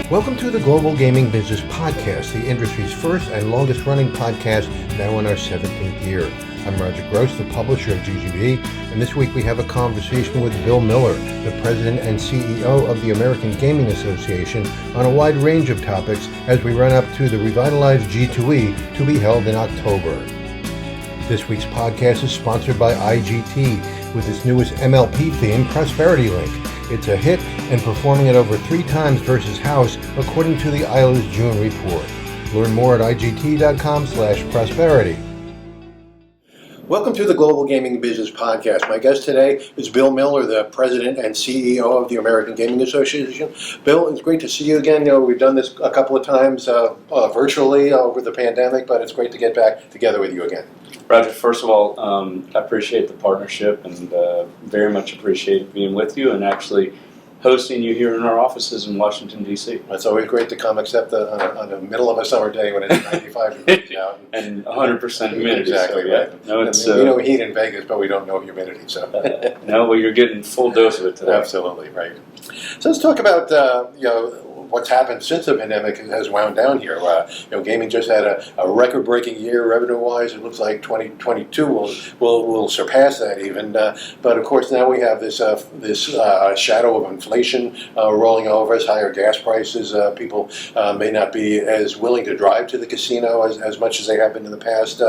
Welcome to the Global Gaming Business Podcast, the industry's first and longest running podcast, now in our 17th year. I'm Roger Gross, the publisher of GGB, and this week we have a conversation with Bill Miller, the president and CEO of the American Gaming Association, on a wide range of topics as we run up to the revitalized G2e to be held in October. This week's podcast is sponsored by IGT with its newest MLP theme, Prosperity Link. It's a hit and performing at over 3 times versus house, according to the ILO's June report. Learn more at IGT.com/prosperity. Welcome to the Global Gaming Business Podcast. My guest today is Bill Miller, the president and CEO of the American Gaming Association. Bill, it's great to see you again. You know, we've done this a couple of times virtually over the pandemic, but it's great to get back together with you again. Roger, first of all, I appreciate the partnership and very much appreciate being with you and actually hosting you here in our offices in Washington, D.C. It's always great to come, except on the middle of a summer day when it's 95 degrees out. And 100% humidity. Exactly, so, right. Yeah. No, it's, we know heat in Vegas, but we don't know humidity. So no, well, you're getting full dose of it today. Absolutely, right. So let's talk about, what's happened since the pandemic has wound down here. Gaming just had a record-breaking year revenue-wise. It looks like 2022 will surpass that even. But of course, now we have this shadow of inflation rolling over us, higher gas prices. People may not be as willing to drive to the casino as much as they have been in the past.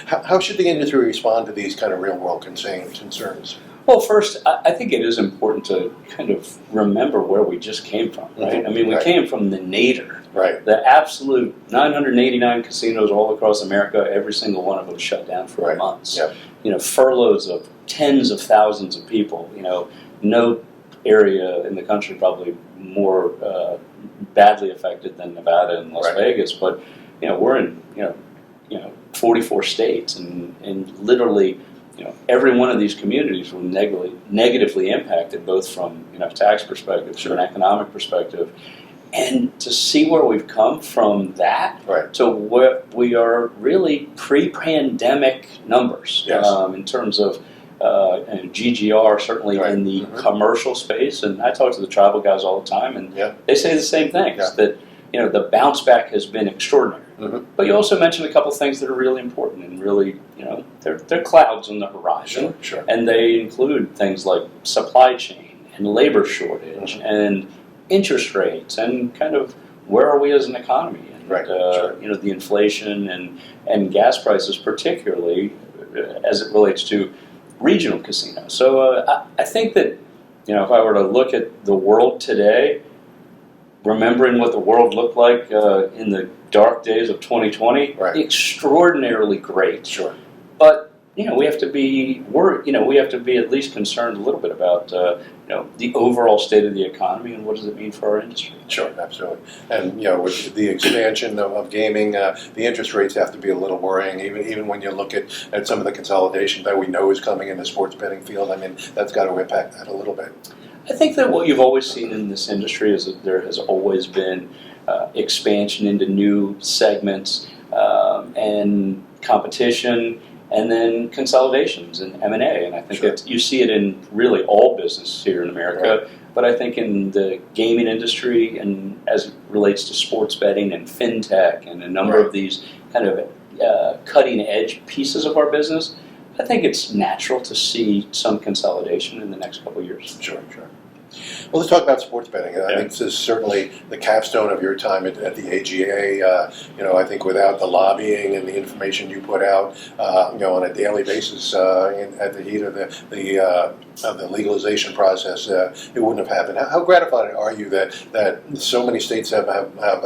How should the industry respond to these kind of real-world concerns? Well, first, I think it is important to kind of remember where we just came from, right? Mm-hmm. I mean, we came from the nadir, right? The absolute 989 casinos all across America, every single one of them shut down for months. Yep. Furloughs of tens of thousands of people. No area in the country probably more badly affected than Nevada and Las Vegas, but we're in 44 states and literally. Every one of these communities were negatively impacted, both from tax perspective, from an economic perspective, and to see where we've come from that to what we are really pre-pandemic numbers in terms of GGR, certainly in the commercial space. And I talk to the travel guys all the time, and they say the same things that the bounce back has been extraordinary. Mm-hmm. But you also mentioned a couple things that are really important and really, they're clouds on the horizon. Sure. And they include things like supply chain and labor shortage and interest rates and kind of where are we as an economy and the inflation and gas prices, particularly as it relates to regional casinos. So I think that if I were to look at the world today, remembering what the world looked like in the dark days of 2020, extraordinarily great. Sure. But we have to be we have to be at least concerned a little bit about the overall state of the economy and what does it mean for our industry. Sure, absolutely. And with the expansion of gaming, the interest rates have to be a little worrying. Even when you look at some of the consolidation that we know is coming in the sports betting field, I mean that's got to impact that a little bit. I think that what you've always seen in this industry is that there has always been expansion into new segments and competition, and then consolidations and M&A. And I think that you see it in really all business here in America. But I think in the gaming industry, and as it relates to sports betting and fintech and a number of these kind of cutting-edge pieces of our business, I think it's natural to see some consolidation in the next couple of years. Sure. Well, let's talk about sports betting. I think this is certainly the capstone of your time at the AGA. I think without the lobbying and the information you put out, on a daily basis at the heat of the legalization process, it wouldn't have happened. How gratified are you that so many states have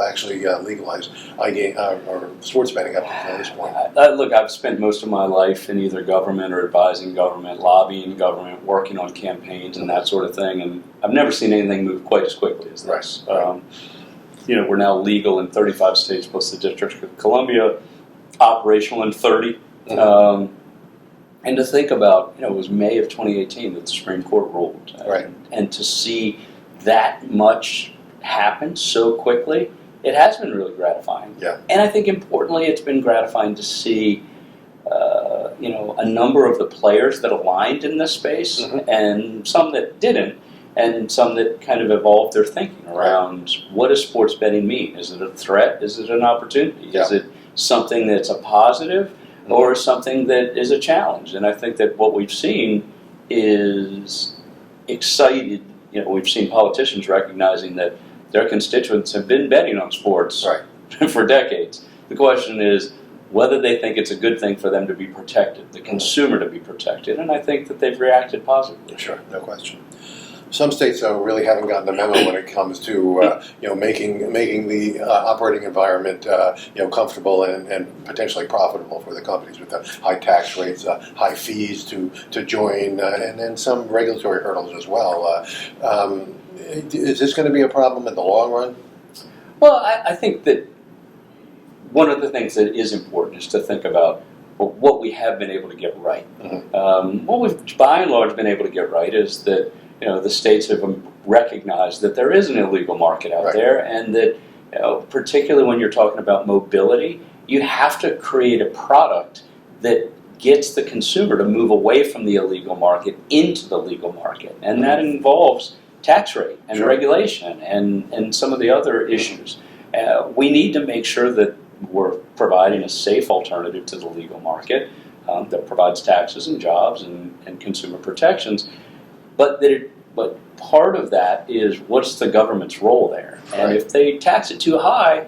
actually legalized or sports betting up to this point? Look, I've spent most of my life in either government or advising government, lobbying government, working on campaigns and that sort of thing, and I've never seen anything move quite as quickly as this. We're now legal in 35 states plus the District of Columbia, operational in 30. Mm-hmm. And to think about, it was May of 2018 that the Supreme Court ruled. And to see that much happen so quickly, it has been really gratifying. Yeah. And I think importantly, it's been gratifying to see a number of the players that aligned in this space and some that didn't and some that kind of evolved their thinking around what does sports betting mean? Is it a threat? Is it an opportunity? Yeah. Is it something that's a positive or something that is a challenge? And I think that what we've seen is excited. We've seen politicians recognizing that their constituents have been betting on sports for decades. The question is whether they think it's a good thing for them to be protected, the consumer to be protected, and I think that they've reacted positively. Sure, no question. Some states, though, really haven't gotten the memo when it comes to making the operating environment comfortable and potentially profitable for the companies, with the high tax rates, high fees to join, and then some regulatory hurdles as well. Is this going to be a problem in the long run? Well, I think that one of the things that is important is to think about what we have been able to get right. What we've, by and large, been able to get right is that the states have recognized that there is an illegal market out there, and that particularly when you're talking about mobility, you have to create a product that gets the consumer to move away from the illegal market into the legal market, and that involves tax rate and regulation and some of the other issues. We need to make sure that we're providing a safe alternative to the legal market that provides taxes and jobs and consumer protections. But part of that is what's the government's role there? And if they tax it too high,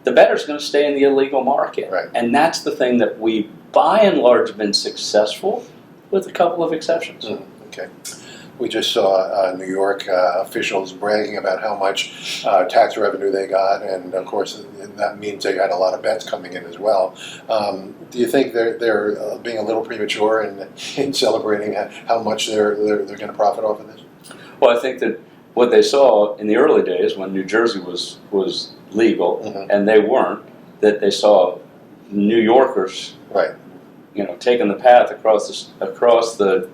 the bettor's going to stay in the illegal market. And that's the thing that we, by and large, have been successful, with a couple of exceptions. Okay. We just saw New York officials bragging about how much tax revenue they got, and of course that means they had a lot of bets coming in as well. Do you think they're being a little premature in celebrating how much they're going to profit off of this? Well, I think that what they saw in the early days when New Jersey was legal and they weren't, that they saw New Yorkers taking the path across the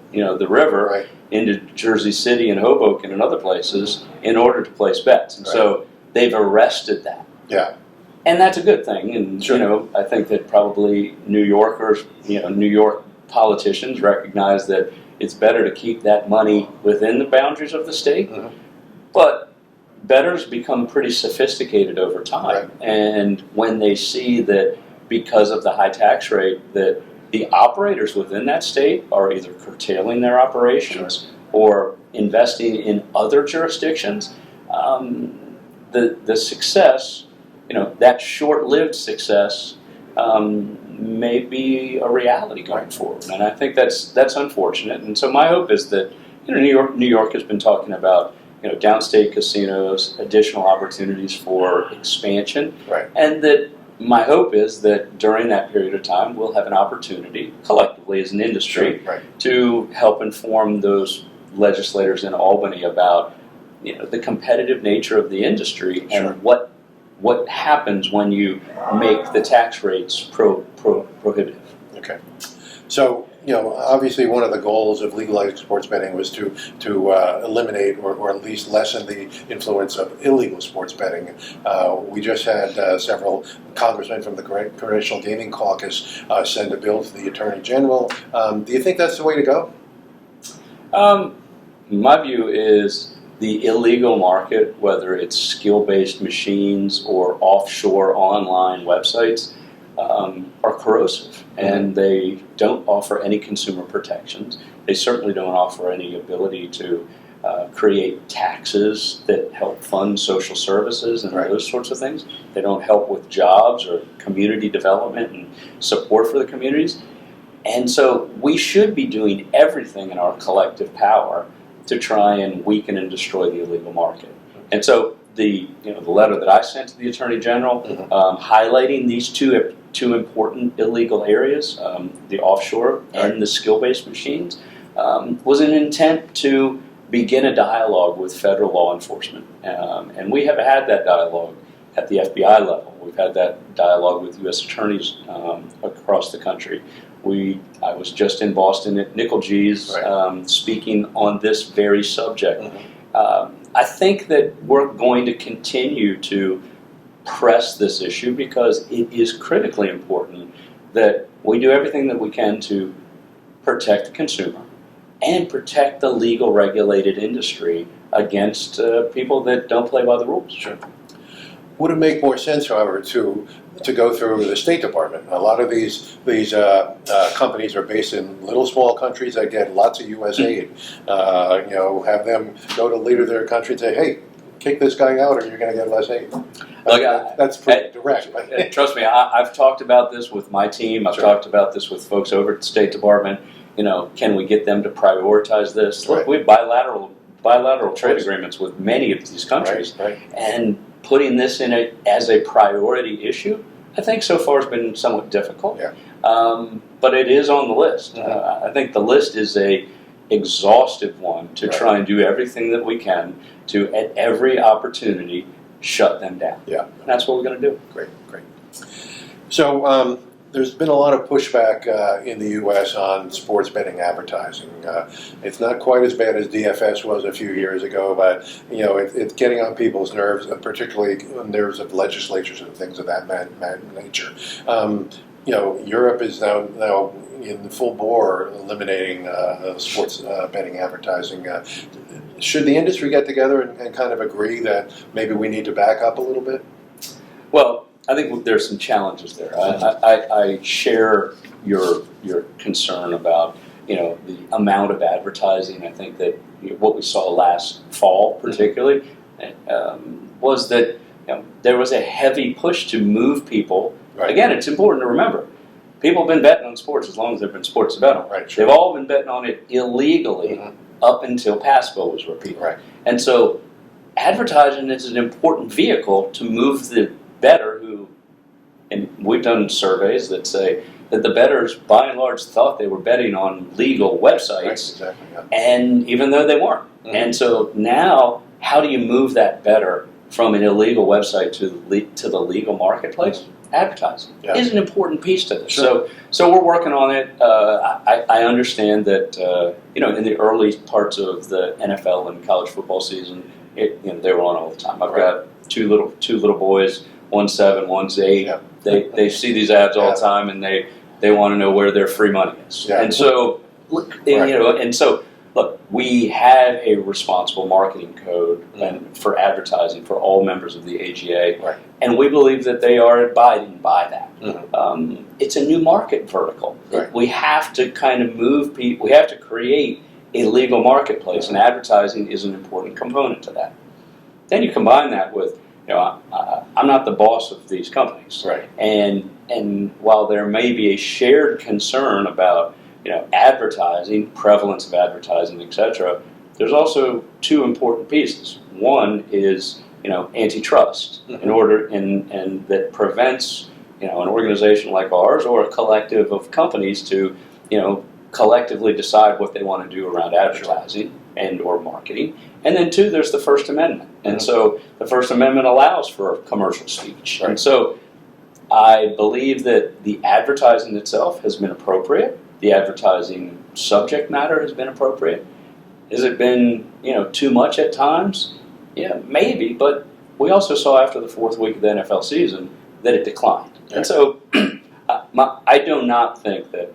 river into Jersey City and Hoboken and other places in order to place bets. And so they've arrested that. Yeah. And that's a good thing. And, I think that probably New Yorkers, New York politicians recognize that it's better to keep that money within the boundaries of the state. But bettors become pretty sophisticated over time. And when they see that because of the high tax rate that the operators within that state are either curtailing their operations or investing in other jurisdictions, the success, that short-lived success, may be a reality going forward. And I think that's unfortunate. And so my hope is that New York has been talking about downstate casinos, additional opportunities for expansion, and that my hope is that during that period of time, we'll have an opportunity, collectively as an industry, to help inform those legislators in Albany about the competitive nature of the industry and what happens when you make the tax rates prohibitive. Okay. So, obviously one of the goals of legalizing sports betting was to eliminate or at least lessen the influence of illegal sports betting. We just had several congressmen from the Congressional Gaming Caucus send a bill to the Attorney General. Do you think that's the way to go? My view is the illegal market, whether it's skill-based machines or offshore online websites, are corrosive, and they don't offer any consumer protections. They certainly don't offer any ability to create taxes that help fund social services and those sorts of things. They don't help with jobs or community development and support for the communities. And so we should be doing everything in our collective power to try and weaken and destroy the illegal market. And so the letter that I sent to the Attorney General highlighting these two important illegal areas, the offshore and the skill-based machines, was an intent to begin a dialogue with federal law enforcement. And we have had that dialogue at the FBI level. We've had that dialogue with U.S. attorneys across the country. I was just in Boston at Nickel G's speaking on this very subject. I think that we're going to continue to press this issue because it is critically important that we do everything that we can to protect the consumer and protect the legal regulated industry against people that don't play by the rules. Sure. Would it make more sense, however, to go through the State Department? A lot of these companies are based in little small countries that get lots of U.S. aid. Have them go to the leader of their country and say, "Hey, kick this guy out, or you're going to get less aid." That's pretty direct. Trust me, I've talked about this with my team. I've talked about this with folks over at the State Department. Can we get them to prioritize this? Look, we have bilateral trade agreements with many of these countries, and putting this in as a priority issue, I think so far has been somewhat difficult. Yeah. But it is on the list. I think the list is a exhaustive one to try and do everything that we can to, at every opportunity, shut them down. Yeah. And that's what we're going to do. Great. So there's been a lot of pushback in the U.S. on sports betting advertising. It's not quite as bad as DFS was a few years ago, but it's getting on people's nerves, particularly nerves of legislatures and things of that nature. Europe is now in full bore eliminating sports betting advertising. Should the industry get together and kind of agree that maybe we need to back up a little bit? Well, I think there's some challenges there. I share your concern about the amount of advertising. I think that what we saw last fall, particularly, was that there was a heavy push to move people. Right. Again, it's important to remember, people have been betting on sports as long as there have been sports to bet on. Right, sure. They've all been betting on it illegally up until Passbill was repealed. Right. And so advertising is an important vehicle to move the bettor who, and we've done surveys that say that the bettors by and large thought they were betting on legal websites, right, exactly, yeah. And even though they weren't. And so now, how do you move that bettor from an illegal website to the legal marketplace? Advertising is an important piece to this. Sure. So we're working on it. I understand that in the early parts of the NFL and college football season, they were on all the time. I've got two little boys, one's 7, one's 8. Yeah. They see these ads all the time, and they want to know where their free money is. Yeah. And so look, we have a responsible marketing code and for advertising for all members of the AGA, and we believe that they are abiding by that. It's a new market vertical. We have to kind of move people. We have to create a legal marketplace, and advertising is an important component to that. Then you combine that with, I'm not the boss of these companies, and while there may be a shared concern about advertising, prevalence of advertising, etc., there's also two important pieces. One is, antitrust, and that prevents, an organization like ours or a collective of companies to, collectively decide what they want to do around advertising and or marketing. And then two, there's the First Amendment. And so the First Amendment allows for commercial speech. And so I believe that the advertising itself has been appropriate. The advertising subject matter has been appropriate. Has it been, too much at times? Yeah, maybe. But we also saw after the 4th week of the NFL season that it declined. And so I do not think that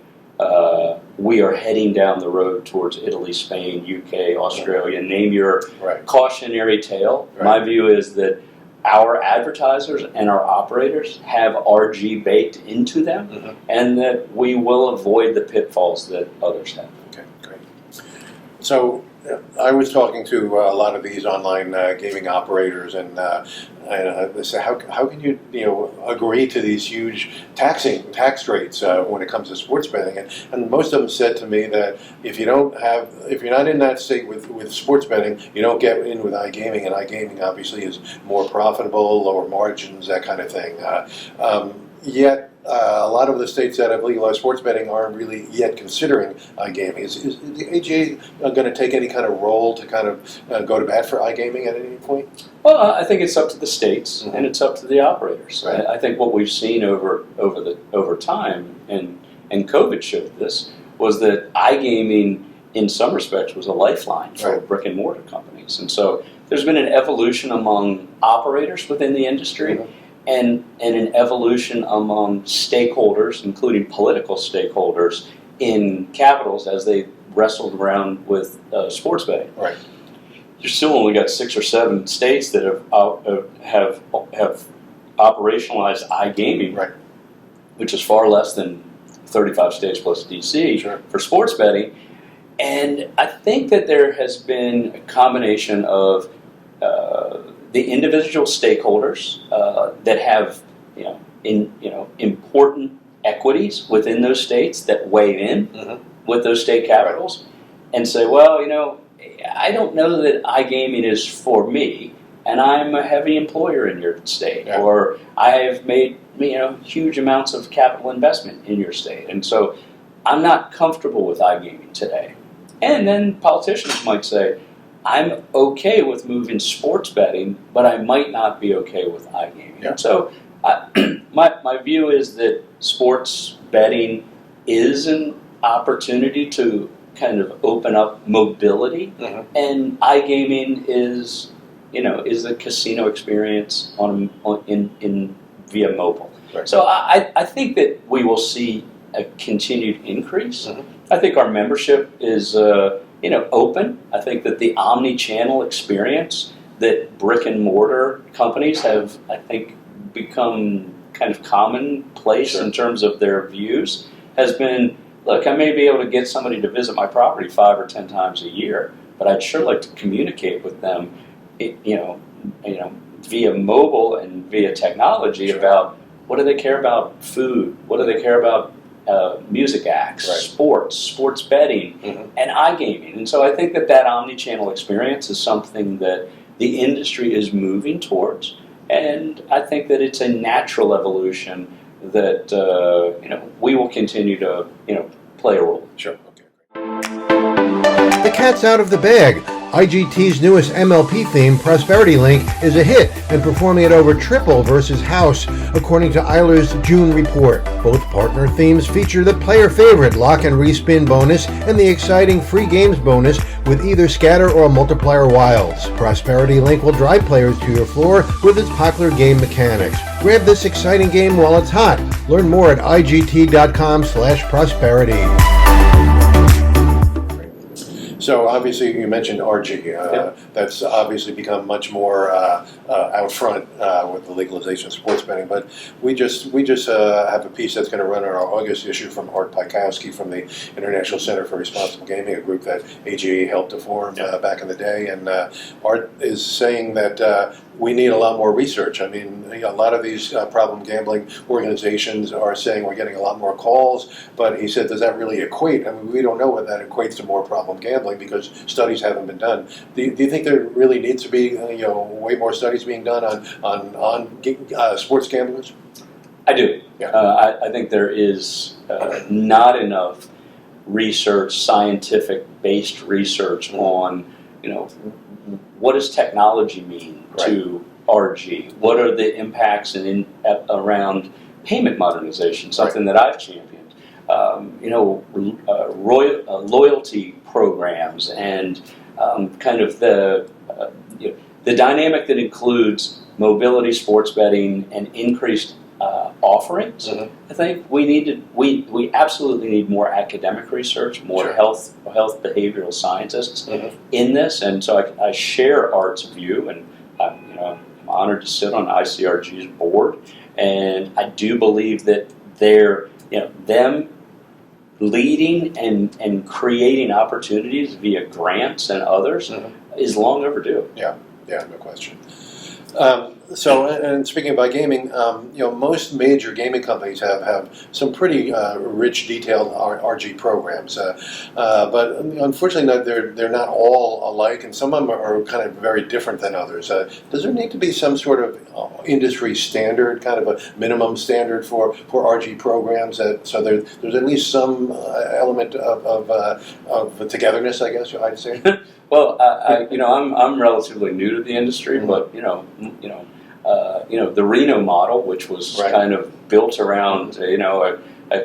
we are heading down the road towards Italy, Spain, UK, Australia, name your cautionary tale. My view is that our advertisers and our operators have RG baked into them, and that we will avoid the pitfalls that others have. Okay, great. So I was talking to a lot of these online gaming operators, and they say, how can you agree to these huge tax rates when it comes to sports betting? And most of them said to me that if you're not in that state with sports betting, you don't get in with iGaming, and iGaming obviously is more profitable, lower margins, that kind of thing. Yet a lot of the states that have legalized sports betting aren't really yet considering iGaming. Is the AGA going to take any kind of role to kind of go to bat for iGaming at any point? Well, I think it's up to the states and it's up to the operators. I think what we've seen over time, and COVID showed this, was that iGaming in some respects was a lifeline for brick and mortar companies. And so there's been an evolution among operators within the industry. And an evolution among stakeholders, including political stakeholders, in capitals as they wrestled around with sports betting. Right. You've still only got 6 or 7 states that have operationalized iGaming, Right. which is far less than 35 states plus DC for sports betting. And I think that there has been a combination of the individual stakeholders that have important equities within those states that weigh in with those state capitals and say, well, I don't know that iGaming is for me, and I'm a heavy employer in your state, or I have made huge amounts of capital investment in your state, and so I'm not comfortable with iGaming today. And then politicians might say, I'm okay with moving sports betting, but I might not be okay with iGaming. Yeah. So my view is that sports betting is an opportunity to kind of open up mobility, and iGaming is a casino experience in via mobile. Right. So I think that we will see a continued increase. I think our membership is open. I think that the omni-channel experience that brick and mortar companies have, I think, become kind of commonplace in terms of their views has been, look, I may be able to get somebody to visit my property 5 or 10 times a year, but I'd sure like to communicate with them, via mobile and via technology about what do they care about food, what do they care about music acts, sports betting, and iGaming. And so I think that omni-channel experience is something that the industry is moving towards, and I think that it's a natural evolution that we will continue to play a role. Sure. Okay. The cat's out of the bag. IGT's newest MLP theme, Prosperity Link, is a hit and performing at over triple versus House, according to Eilers' June report. Both partner themes feature the player favorite lock and respin bonus and the exciting free games bonus with either scatter or multiplier wilds. Prosperity Link will drive players to your floor with its popular game mechanics. Grab this exciting game while it's hot. Learn more at IGT.com/prosperity. So obviously you mentioned RG. That's obviously become much more out front with the legalization of sports betting. But we just have a piece that's going to run in our August issue from Art Pikowski from the International Center for Responsible Gaming, a group that AGA helped to form back in the day. And Art is saying that we need a lot more research. I mean, a lot of these problem gambling organizations are saying we're getting a lot more calls, but he said, does that really equate? I mean, we don't know what that equates to more problem gambling because studies haven't been done. Do you think there really needs to be way more studies being done on sports gamblers? I do. Yeah. I think there is not enough research, scientific-based research on what does technology mean to RG? What are the impacts around payment modernization, something that I've championed? Loyalty programs and kind of the dynamic that includes mobility, sports betting, and increased offerings. I think we absolutely need more academic research, more health behavioral scientists in this, and so I share Art's view, and I'm honored to sit on ICRG's board, and I do believe that them leading and creating opportunities via grants and others is long overdue. Yeah, no question. And speaking about gaming, most major gaming companies have some pretty rich, detailed RG programs, but unfortunately, they're not all alike, and some of them are kind of very different than others. Does there need to be some sort of industry standard, kind of a minimum standard for RG programs, so there's at least some element of togetherness, I guess I'd say? Well, I'm relatively new to the industry, but the Reno model, which was kind of built around a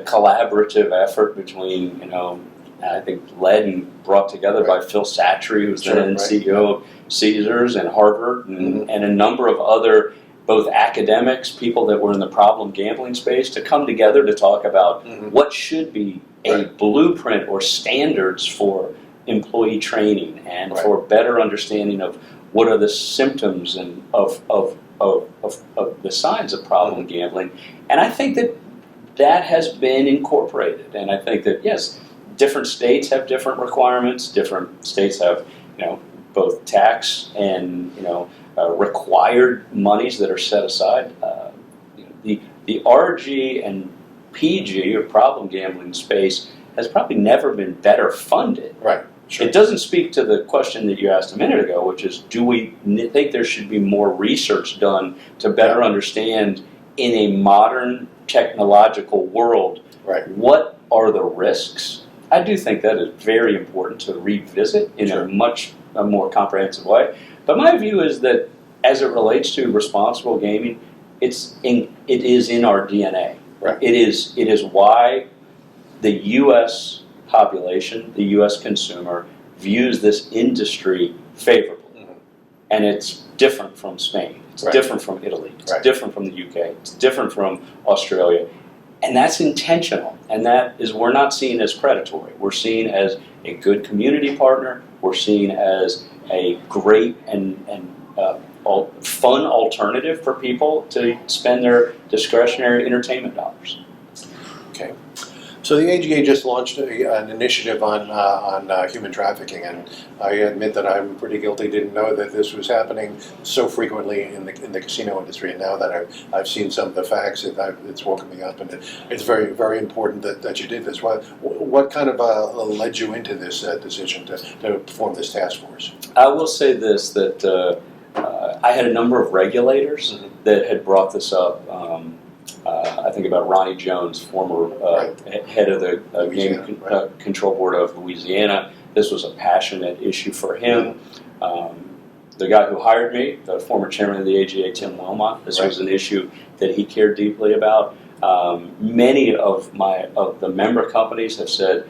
collaborative effort between I think led and brought together by Phil Satry, who's then CEO of Caesars and Harvard, and a number of other both academics, people that were in the problem gambling space, to come together to talk about what should be a blueprint or standards for employee training and for better understanding of what are the symptoms and of the signs of problem gambling. And I think that has been incorporated. And I think that, yes, different states have different requirements. Different states have, both tax and, required monies that are set aside. The RG and PG, or problem gambling space, has probably never been better funded. Right. Sure. It doesn't speak to the question that you asked a minute ago, which is, do we think there should be more research done to better understand in a modern technological world what are the risks? I do think that is very important to revisit in a much more comprehensive way. But my view is that as it relates to responsible gaming, it is in our DNA. Right. It is why the U.S. population, the U.S. consumer, views this industry favorably. And it's different from Spain. It's different from Italy. It's different from the UK. It's different from Australia. And that's intentional. And that is, we're not seen as predatory. We're seen as a good community partner. We're seen as a great and fun alternative for people to spend their discretionary entertainment dollars. Okay. So the AGA just launched an initiative on human trafficking, and I admit that I'm pretty guilty. Didn't know that this was happening so frequently in the casino industry, and now that I've seen some of the facts, it's woken me up, and it's very, very important that you did this. What kind of led you into this decision to form this task force? I will say this, that I had a number of regulators that had brought this up. I think about Ronnie Jones, former head of the Game Control Board of Louisiana. This was a passionate issue for him. The guy who hired me, the former chairman of the AGA, Tim Wilmot, this was an issue that he cared deeply about. Many of the member companies have said,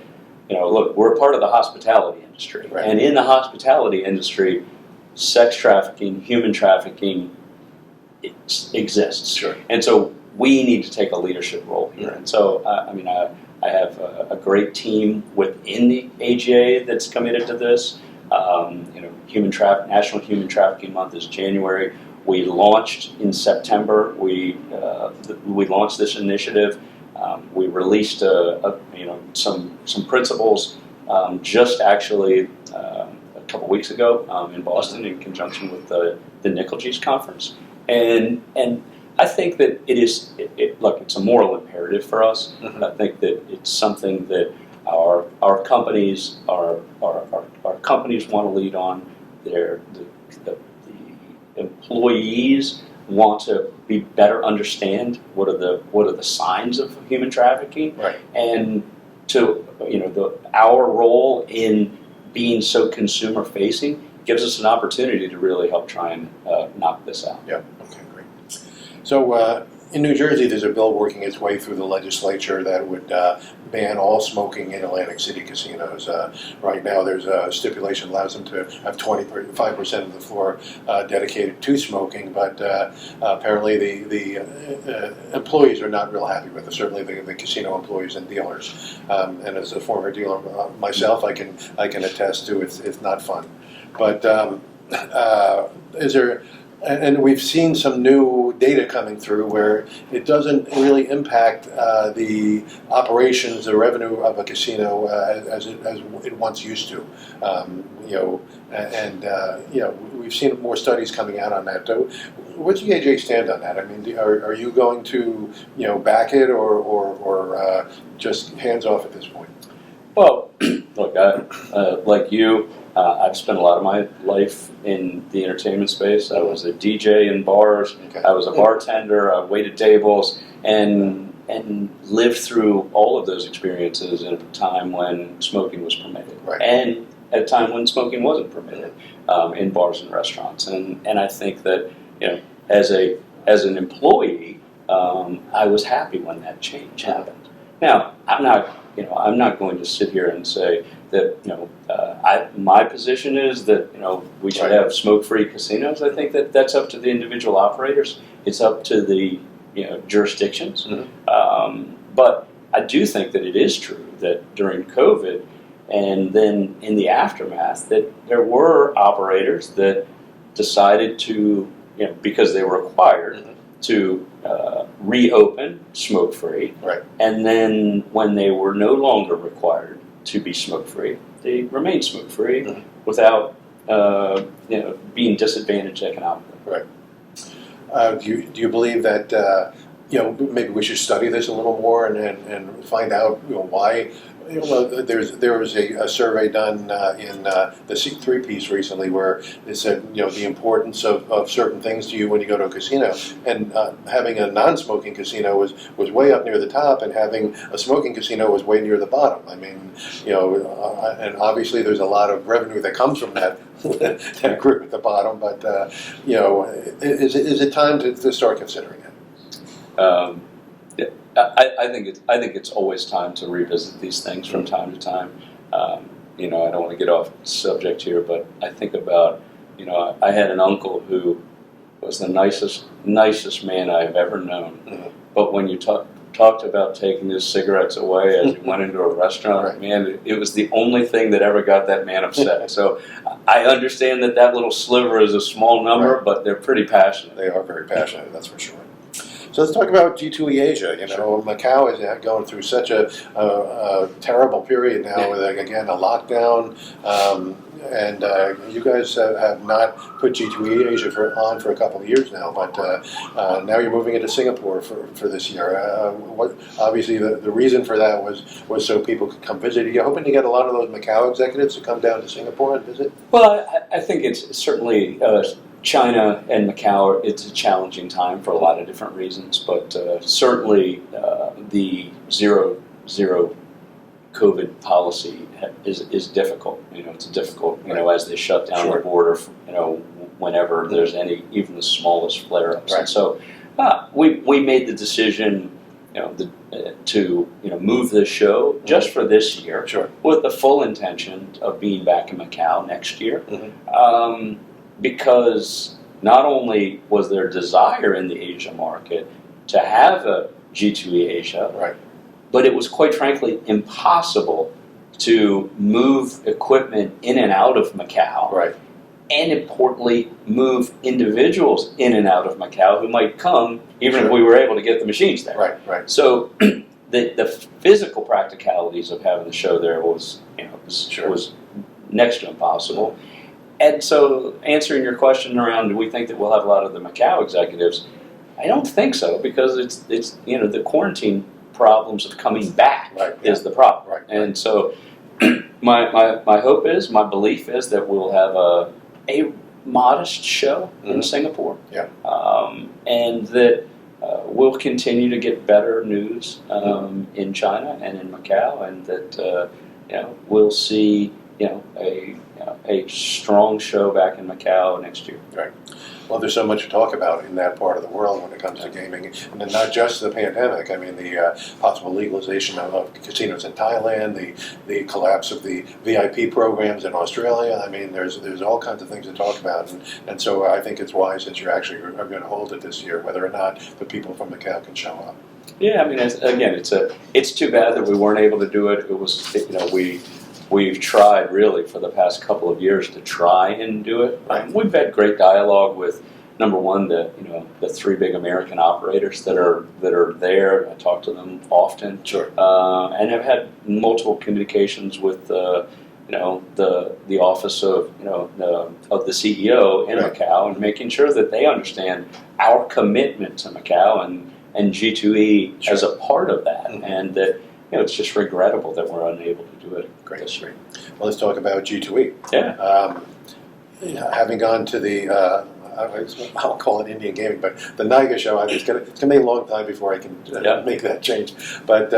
look, we're part of the hospitality industry. And in the hospitality industry, sex trafficking, human trafficking exists. Sure. And so we need to take a leadership role here. And so, I have a great team within the AGA that's committed to this. National Human Trafficking Month is January. We launched in September. We launched this initiative. We released some principles just actually a couple weeks ago in Boston in conjunction with the Nickel-G's conference. And I think that look, it's a moral imperative for us. I think that it's something that our companies companies want to lead on. The employees want to better understand what are the signs of human trafficking, and to our role in being so consumer facing gives us an opportunity to really help try and knock this out. Yeah. Okay. Great. So in New Jersey, there's a bill working its way through the legislature that would ban all smoking in Atlantic City casinos. Right now, there's a stipulation that allows them to have 25% of the floor dedicated to smoking, but apparently the employees are not real happy with it. Certainly, the casino employees and dealers. And as a former dealer myself, I can attest to it's not fun. But is there? And we've seen some new data coming through where it doesn't really impact the operations, the revenue of a casino as it once used to. We've seen more studies coming out on that. So, what's the AJ stand on that? I mean, are you going to back it or just hands off at this point? Well, look, like you. I've spent a lot of my life in the entertainment space. I was a DJ in bars. Okay. I was a bartender. I waited tables, and lived through all of those experiences in a time when smoking was permitted, and at a time when smoking wasn't permitted in bars and restaurants. And I think that as an employee, I was happy when that change happened. Now, I'm not I'm not going to sit here and say that my position is that we should have smoke-free casinos. I think that's up to the individual operators. It's up to the jurisdictions. But I do think that it is true that during COVID and then in the aftermath that there were operators that decided to, because they were required to reopen smoke-free. Right. And then when they were no longer required to be smoke-free, they remained smoke-free without being disadvantaged economically. Right. Do you believe that maybe we should study this a little more and find out why? Well, there was a survey done in the C3 piece recently where it said the importance of certain things to you when you go to a casino, and having a non-smoking casino was way up near the top, and having a smoking casino was way near the bottom. I mean, and obviously there's a lot of revenue that comes from that that group at the bottom. But is it time to start considering it? I think it's always time to revisit these things from time to time. I don't want to get off subject here, but I think about I had an uncle who was the nicest man I've ever known. But when you talked about taking his cigarettes away as he went into a restaurant, man, it was the only thing that ever got that man upset. So I understand that little sliver is a small number, but they're pretty passionate. They are very passionate, that's for sure. So let's talk about G2e Asia. Macau is going through such a terrible period now with, again, a lockdown. And you guys have not put G2e Asia on for a couple of years now, but now you're moving into Singapore for this year. Obviously, the reason for that was so people could come visit. Are you hoping to get a lot of those Macau executives to come down to Singapore and visit? Well, I think it's certainly China and Macau, it's a challenging time for a lot of different reasons, but certainly the zero COVID policy is difficult. It's difficult, as they shut down the border, whenever there's even the smallest flare-ups. And so we made the decision, to move this show just for this year, with the full intention of being back in Macau next year. Because not only was there desire in the Asia market to have a G2e Asia, but it was quite frankly impossible to move equipment in and out of Macau, and importantly, move individuals in and out of Macau who might come even if we were able to get the machines there. So the physical practicalities of having the show there was next to impossible. And so, answering your question around, do we think that we'll have a lot of the Macau executives? I don't think so, because it's the quarantine problems of coming back is the problem. And so, my hope is, my belief is that we'll have a modest show in Singapore, and that we'll continue to get better news in China and in Macau, and that we'll see a strong show back in Macau next year. Well, there's so much to talk about in that part of the world when it comes to gaming, and then not just the pandemic. I mean, the possible legalization of casinos in Thailand, the collapse of the VIP programs in Australia. I mean, there's all kinds of things to talk about, and so I think it's wise that you actually are going to hold it this year, whether or not the people from Macau can show up. Yeah, I mean, again, it's too bad that we weren't able to do it. It was, we've tried really for the past couple of years to try and do it. We've had great dialogue with, number one, the three big American operators that are there. I talk to them often, and have had multiple communications with the office of the CEO in Macau, and making sure that they understand our commitment to Macau and G2e as a part of that, and that. It's just regrettable that we're unable to do it this year. Well, let's talk about G2e. Having gone to the, I'll call it Indian gaming, but the Niga show, it's going to be a long time before I can make that change. But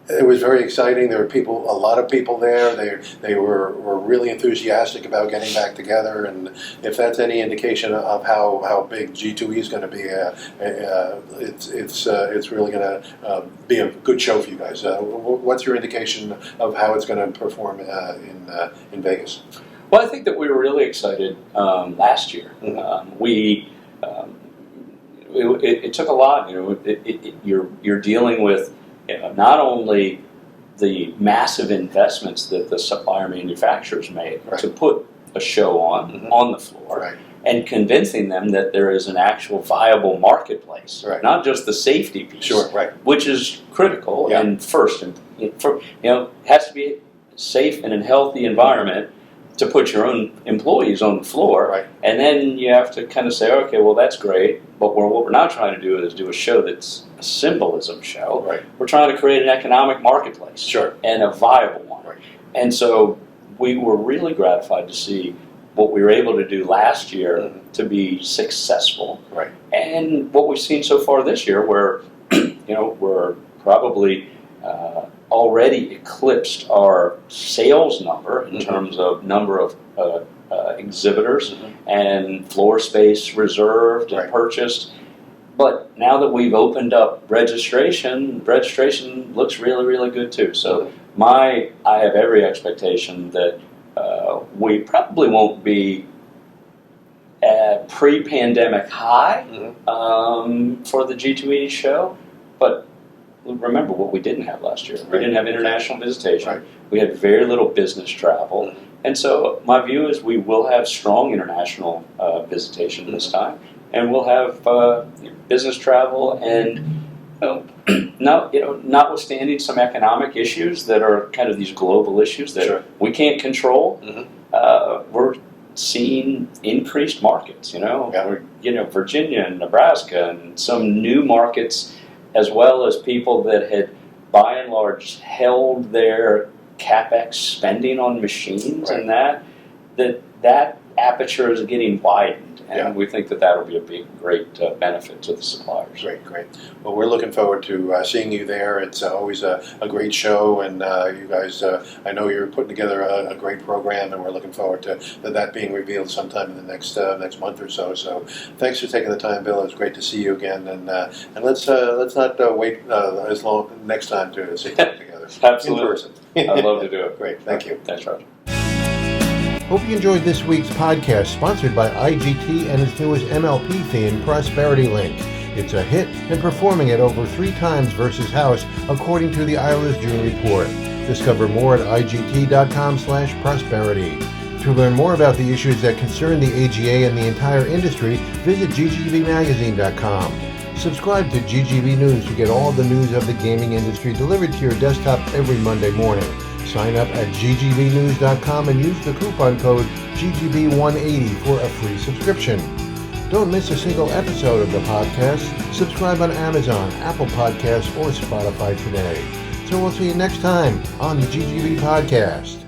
It was very exciting. There were a lot of people there. They were really enthusiastic about getting back together. And if that's any indication of how big G2e is going to be, it's really going to be a good show for you guys. What's your indication of how it's going to perform in Vegas? Well, I think that we were really excited last year. It took a lot. You're dealing with not only the massive investments that the supplier manufacturers made to put a show on the floor, and convincing them that there is an actual viable marketplace, not just the safety piece, which is critical and first. And it has to be a safe and a healthy environment to put your own employees on the floor, and then you have to kind of say, okay, well, that's great, but what we're not trying to do is do a show that's a symbolism show. We're trying to create an economic marketplace, and a viable one. And so we were really gratified to see what we were able to do last year to be successful, and what we've seen so far this year, where we're probably already eclipsed our sales number in terms of number of exhibitors and floor space reserved and purchased. But now that we've opened up registration looks really, really good too. So I have every expectation that we probably won't be at pre-pandemic high for the G2e show, but remember what we didn't have last year. We didn't have international visitation. We had very little business travel. And so my view is we will have strong international visitation this time. And we'll have business travel, and notwithstanding some economic issues that are kind of these global issues that we can't control, we're seeing increased markets. Virginia and Nebraska and some new markets, as well as people that had, by and large, held their CapEx spending on machines, and that aperture is getting widened, and we think that that'll be a great benefit to the suppliers. Great. Well, we're looking forward to seeing you there. It's always a great show, and you guys, I know you're putting together a great program, and we're looking forward to that being revealed sometime in the next month or so. So, thanks for taking the time, Bill. It's great to see you again, and let's not wait as long next time to sit down together. Absolutely, in person. I'd love to do it. Great, thank you. Thanks, Roger. Hope you enjoyed this week's podcast, sponsored by IGT and its newest MLP theme, Prosperity Link. It's a hit and performing at over 3 times versus house, according to the Isla's June report. Discover more at IGT.com/prosperity. To learn more about the issues that concern the AGA and the entire industry, visit GGBmagazine.com. Subscribe to GGB News to get all the news of the gaming industry delivered to your desktop every Monday morning. Sign up at ggbnews.com and use the coupon code GGB180 for a free subscription. Don't miss a single episode of the podcast. Subscribe on Amazon, Apple Podcasts, or Spotify today. So we'll see you next time on the GGB Podcast.